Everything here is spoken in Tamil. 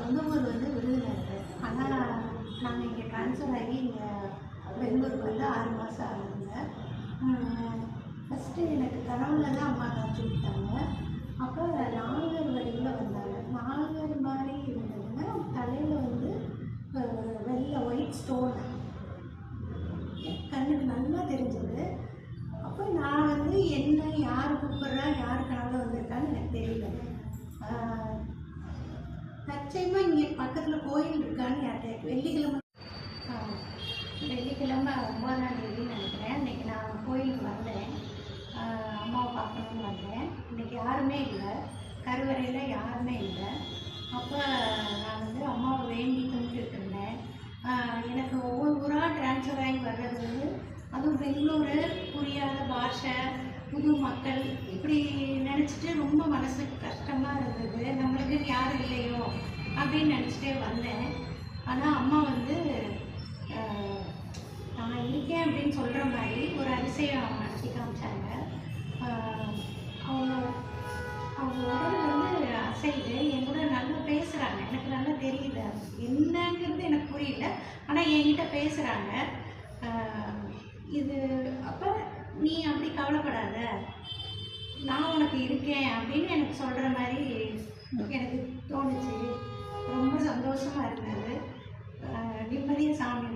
சொந்த ஊர் வந்து விருதுநகர். ஆனால் நாங்கள் இங்கே ட்ரான்ஸ்ஃபர் ஆகி இங்கே பெங்களூருக்கு வந்து 6 மாதம் ஆகுதுங்க. ஃபஸ்ட்டு எனக்கு கனவுல தான் அம்மா காட்சி விட்டாங்க. அப்போ நாகர் வடிவில் வந்தாங்க. நாகர் மாதிரி இருந்ததுங்க. தலையில் வந்து வெள்ளை ஒயிட் ஸ்டோன் கண்ணுக்கு நல்லா தெரிஞ்சது. அப்போ நான் வந்து என்ன யார் கூப்பிட்றா, யார் கனவுல வந்திருக்கான்னு எனக்கு தெரியல. தற்சயமாக இங்கே பக்கத்தில் கோயில் இருக்கான்னு யார்கிட்ட வெள்ளிக்கிழமை 9ஆம் தேதி நினைக்கிறேன். இன்றைக்கி நான் கோயிலுக்கு வந்தேன். அம்மாவை பார்க்கணுன்னு வந்தேன். இன்றைக்கி யாருமே இல்லை, கருவறையில் யாருமே இல்லை. அப்போ நான் வந்து அம்மாவை வேண்டி கும்பிட்டுட்டு இருந்தேன். எனக்கு ஒவ்வொரு ஊராக ட்ரான்ஸ்ஃபர் ஆகி வர்றது வந்து அதுவும் பெங்களூரு, புரியாத பாஷை, புது மக்கள், இப்படி நினச்சிட்டு ரொம்ப மனசுக்கு கஷ்டமாக இருந்தது. நம்மளுக்கு யாரும் இல்லையோ அப்படின்னு நினச்சிட்டே வந்தேன். ஆனால் அம்மா வந்து நான் இருக்கேன் அப்படின்னு சொல்கிற மாதிரி ஒரு அதிசயம் நடத்தி காமிச்சாங்க. அவங்க அவங்க உடல் வந்து அசைது என் கூட நல்லா பேசுகிறாங்க. எனக்கு நல்லா தெரியல, என்னங்கிறது எனக்கு புரியல. ஆனால் என்கிட்ட பேசுகிறாங்க. இது அப்போ நீ அப்படி கவலைப்படாத, நான் உனக்கு இருக்கேன் அப்படின்னு எனக்கு சொல்கிற மாதிரி எனக்கு தோணுச்சு. ரொம்ப சந்தோஷமாக இருந்தது. நிம்மதியாக சாமி